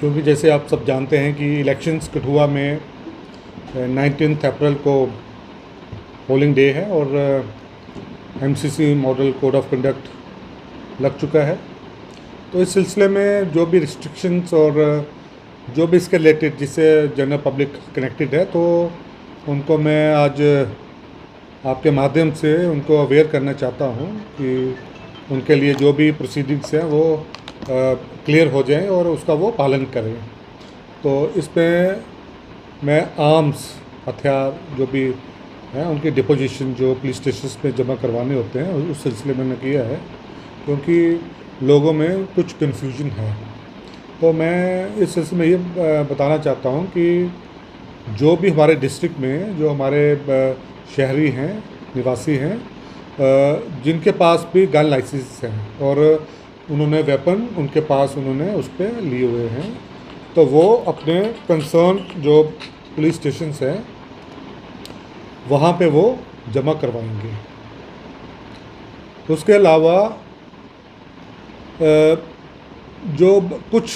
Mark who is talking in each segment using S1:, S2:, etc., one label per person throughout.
S1: क्योंकि जैसे आप सब जानते हैं कि इलेक्शंस कठुआ में 19 अप्रैल को पोलिंग डे है और MCC model code of conduct लग चुका है। तो इस सिलसिले में जो भी रिस्ट्रिक्शंस और जो भी इसके रिलेटेड जिससे जनरल पब्लिक कनेक्टेड है, तो उनको मैं आज आपके माध्यम से उनको अवेयर करना चाहता हूँ कि उनके लिए जो भी प्रोसीडिंग्स हैं वो क्लियर हो जाएं और उसका वो पालन करें। तो इसमें मैं आर्म्स हथियार जो भी हैं उनकी डिपोजिशन जो पुलिस स्टेशन में जमा करवाने होते हैं उस सिलसिले में मैंने किया है, क्योंकि लोगों में कुछ कन्फ्यूजन है। तो मैं इस सिलसिले में ये बताना चाहता हूँ कि जो भी हमारे डिस्ट्रिक्ट में जो हमारे शहरी हैं, निवासी हैं, जिनके पास भी गन लाइसेंस हैं और उन्होंने वेपन उनके पास उन्होंने उस पर लिए हुए हैं, तो वो अपने कंसर्न जो पुलिस स्टेशंस हैं वहाँ पे वो जमा करवाएंगे। उसके अलावा जो कुछ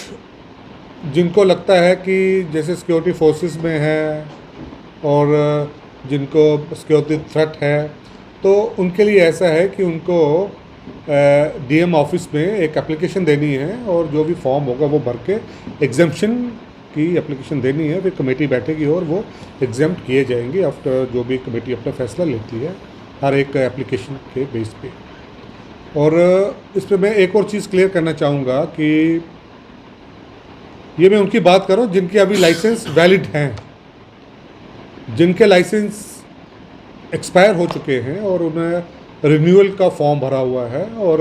S1: जिनको लगता है कि जैसे सिक्योरिटी फोर्सेस में है और जिनको सिक्योरिटी थ्रेट है, तो उनके लिए ऐसा है कि उनको डीएम ऑफिस में एक एप्लीकेशन देनी है और जो भी फॉर्म होगा वो भर के एग्जम्पशन की एप्लीकेशन देनी है। फिर कमेटी बैठेगी और वो एग्जाम्प्ट किए जाएंगे आफ्टर जो भी कमेटी अपना फैसला लेती है हर एक एप्लीकेशन के बेस पे। और इस पर मैं एक और चीज़ क्लियर करना चाहूँगा कि ये मैं उनकी बात कर रहा हूँ जिनके अभी लाइसेंस वैलिड हैं, जिनके लाइसेंस एक्सपायर हो चुके हैं और उन्हें रिन्यूअल का फॉर्म भरा हुआ है और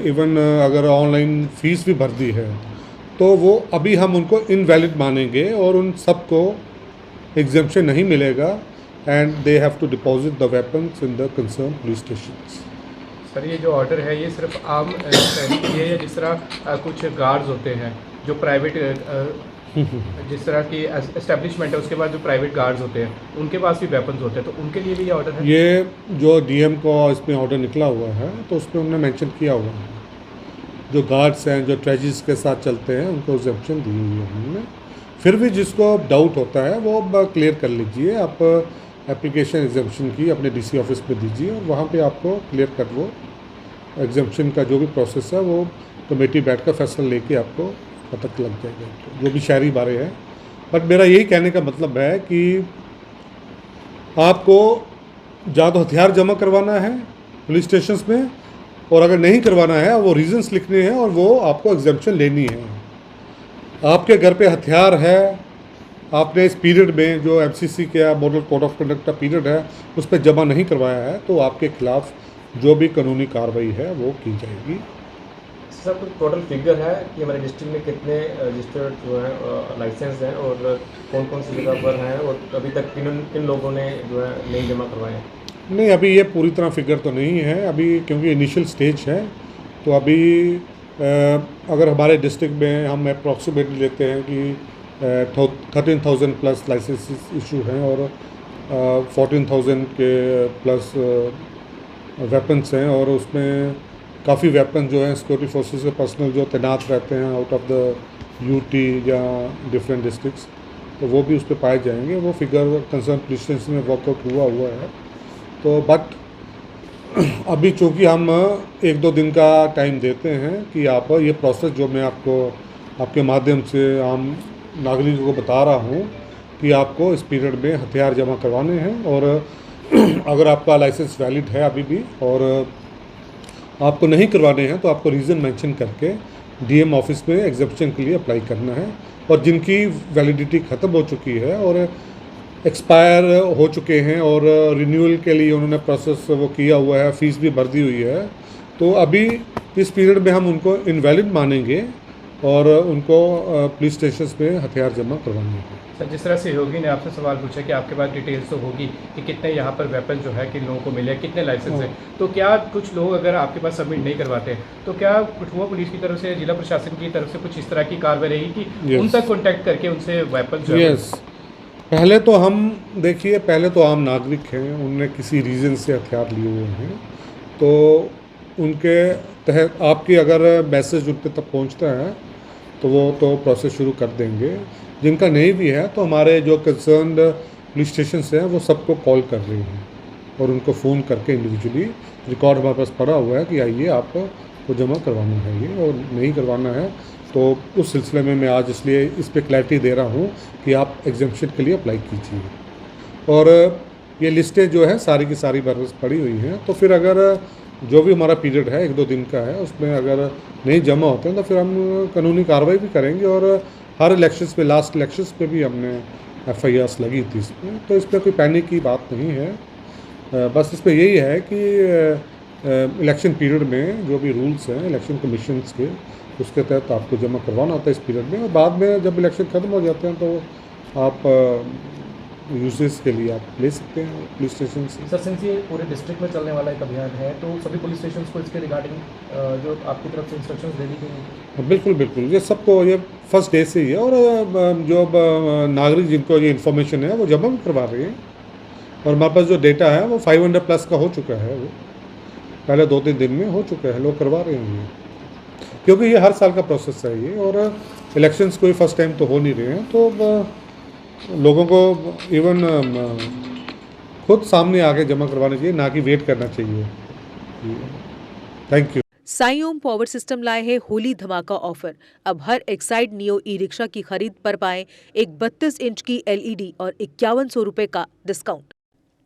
S1: इवन अगर ऑनलाइन फ़ीस भी भर दी है, तो वो अभी हम उनको इनवैलिड मानेंगे और उन सबको एग्जम्पशन नहीं मिलेगा and they have to deposit the weapons in the concern police stations.
S2: Sir, ये जो ऑर्डर है ये सिर्फ आम ये है, जिस तरह कुछ गार्ड्स होते हैं जो प्राइवेट जिस तरह की एस्टेब्लिशमेंट है उसके बाद जो प्राइवेट गार्ड्स होते हैं उनके पास भी वेपन्स होते हैं, तो उनके लिए भी ये ऑर्डर है?
S1: ये जो डीएम को इसमें ऑर्डर निकला हुआ है तो उसमें उन्होंने मेंशन किया हुआ है जो गार्ड्स हैं जो ट्रेजिस के साथ चलते हैं उनको एग्जम्पशन दी हुई है उन्होंने। फिर भी जिसको डाउट होता है वो क्लियर कर लीजिए, आप एप्लीकेशन एग्जम्पशन की अपने डीसी ऑफिस में दीजिए और वहाँ पे आपको क्लियर कर वो एग्जम्पशन का जो भी प्रोसेस है वो कमेटी बैठ कर फैसला लेके आपको पता लग जाएगा जो भी शहरी बारे हैं। बट मेरा यही कहने का मतलब है कि आपको या तो हथियार जमा करवाना है पुलिस स्टेशंस में, और अगर नहीं करवाना है वो रीजंस लिखने हैं और वो आपको एग्जम्पशन लेनी है। आपके घर पे हथियार है, आपने इस पीरियड में जो एमसीसी का मॉडल कोड ऑफ कंडक्ट का पीरियड है उस पर जमा नहीं करवाया है, तो आपके खिलाफ जो भी कानूनी कार्रवाई है वो की जाएगी।
S2: सर, कुछ टोटल फिगर है कि हमारे डिस्ट्रिक्ट में कितने रजिस्टर्ड जो है लाइसेंस हैं और कौन कौन सी जगह पर हैं और अभी तक किन लोगों ने जो है नहीं जमा करवाए हैं?
S1: नहीं, अभी ये पूरी तरह फिगर तो नहीं है अभी, क्योंकि इनिशियल स्टेज है। तो अभी अगर हमारे डिस्ट्रिक्ट में हम अप्रॉक्सीमेटली लेते हैं कि 13,000 प्लस लाइसेंसेस इशू हैं और 14,000 के प्लस वेपन्स हैं, और उसमें काफ़ी वेपन जो हैं सिक्योरिटी फोर्सेस के पर्सनल जो तैनात रहते हैं आउट ऑफ द यूटी या डिफरेंट डिस्ट्रिक्ट्स, तो वो भी उस पर पाए जाएंगे। वो फिगर कंसर्न पुलिस स्टेशन में वर्कआउट हुआ है। तो बट अभी चूँकि हम 1-2 दिन का टाइम देते हैं कि आप ये प्रोसेस जो मैं आपको आपके माध्यम से आम नागरिकों को बता रहा हूँ कि आपको इस पीरियड में हथियार जमा करवाने हैं, और अगर आपका लाइसेंस वैलिड है अभी भी और आपको नहीं करवाने हैं तो आपको रीज़न मेंशन करके डीएम ऑफिस में एग्जम्पशन के लिए अप्लाई करना है। और जिनकी वैलिडिटी ख़त्म हो चुकी है और एक्सपायर हो चुके हैं और रिन्यूअल के लिए उन्होंने प्रोसेस वो किया हुआ है, फ़ीस भी भर दी हुई है, तो अभी इस पीरियड में हम उनको इनवैलिड मानेंगे और उनको पुलिस स्टेशन में हथियार जमा करवाएंगे।
S2: सर, जिस तरह सहयोगी ने आपसे सवाल पूछा कि आपके पास डिटेल्स तो होगी कि कितने यहाँ पर वेपन जो है किन लोगों को मिले, कितने लाइसेंस हैं, तो क्या कुछ लोग अगर आपके पास सबमिट नहीं करवाते तो क्या कठुआ पुलिस की तरफ से, जिला प्रशासन की तरफ से कुछ इस तरह की कार्रवाई रहेगी कि उन तक कॉन्टैक्ट करके उनसे वेपन जो है?
S1: पहले तो हम देखिए, पहले तो आम नागरिक हैं, उनने किसी रीज़न से हथियार लिए हुए हैं, तो उनके तहत आपकी अगर मैसेज उन तक पहुँचता है तो वो तो प्रोसेस शुरू कर देंगे। जिनका नहीं भी है तो हमारे जो कंसर्न्ड पुलिस स्टेशन हैं वो सबको कॉल कर रही हैं और उनको फ़ोन करके इंडिविजुअली रिकॉर्ड हमारे पास पड़ा हुआ है कि आइए आपको जमा करवाना है ये, और नहीं करवाना है तो उस सिलसिले में मैं आज इसलिए इस पर क्लैरिटी दे रहा हूँ कि आप एग्जाम्पशन के लिए अप्लाई कीजिए। और ये लिस्टें जो है सारी की सारी बरस पड़ी हुई हैं, तो फिर अगर जो भी हमारा पीरियड है 1-2 दिन का है उसमें अगर नहीं जमा होते हैं तो फिर हम कानूनी कार्रवाई भी करेंगे। और हर इलेक्शंस पे, लास्ट इलेक्शंस पे भी हमने FIRs लगी थी इसमें, तो इस पर कोई पैनिक की बात नहीं है। बस इस पर यही है कि इलेक्शन पीरियड में जो भी रूल्स हैं इलेक्शन कमीशंस के, उसके तहत आपको जमा करवाना होता है इस पीरियड में, और बाद में जब इलेक्शन ख़त्म हो जाते हैं तो आप यूजेस के लिए आप ले सकते हैं पुलिस स्टेशन से।
S2: सर, सिंस ये पूरे डिस्ट्रिक्ट में चलने वाला एक अभियान है तो सभी पुलिस स्टेशन को इसके रिगार्डिंग जो आपकी तरफ से इंस्ट्रक्शंस दे दी गई हैं?
S1: बिल्कुल बिल्कुल, ये सबको ये फर्स्ट डे से ही है। और जो नागरिक जिनको ये इन्फॉर्मेशन है वो जमा भी करवा रहे हैं, और हमारे पास जो डेटा है वो 500 प्लस का हो चुका है, वो पहले 2-3 दिन में हो चुका है, लोग करवा रहे हैं ये, क्योंकि ये हर साल का प्रोसेस है ये, और इलेक्शंस कोई फर्स्ट टाइम तो हो नहीं रहे हैं, तो लोगों को इवन खुद सामने आके जमा करवाना चाहिए, ना कि वेट करना चाहिए। Thank you.
S3: Sai Om power system लाए है होली धमाका ऑफर। अब हर एक्साइड नियो ई रिक्शा की खरीद पर पाएं एक 32 इंच की LED और 5100 रुपए का discount.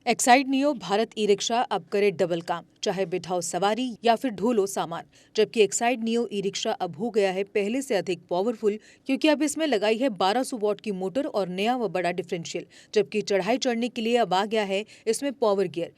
S3: Exide neo Bharat e rickshaw अब करे डबल काम, चाहे बिठाओ सवारी या फिर ढोलो सामान। जबकि एक्साइड नियो ई रिक्शा अब हो गया है पहले से अधिक पावरफुल, क्योंकि अब इसमें लगाई है 1200 वॉट की मोटर और नया व बड़ा डिफरेंशियल। जबकि चढ़ाई चढ़ने के लिए अब आ गया है इसमें power gear.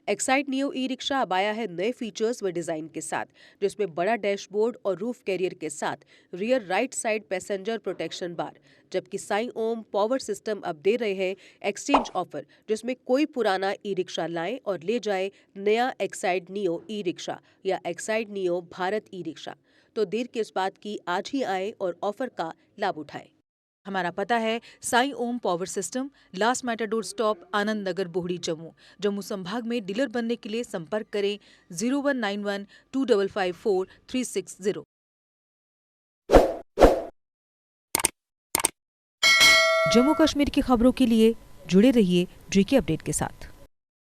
S3: Exide Neo e rickshaw अब आया है नए फीचर्स व डिजाइन के साथ, जिसमें बड़ा डैशबोर्ड और रूफ कैरियर के साथ rear right side passenger protection bar. जबकि साई ओम पावर सिस्टम अब दे रहे हैं एक्सचेंज ऑफर, जिसमें कोई पुराना ई रिक्शा लाए और ले जाए नया एक्साइड नियो ई रिक्शा या Exide neo Bharat e rickshaw. तो देर किस बात की, आज ही आए और ऑफर का लाभ उठाए। हमारा पता है Sai Om power system, last matador stop, Anand Nagar, Bohri, Jammu. Jammu संभाग में डीलर बनने के लिए संपर्क करें 0191 2554 360। जम्मू कश्मीर की खबरों के लिए जुड़े रहिए JK अपडेट के साथ।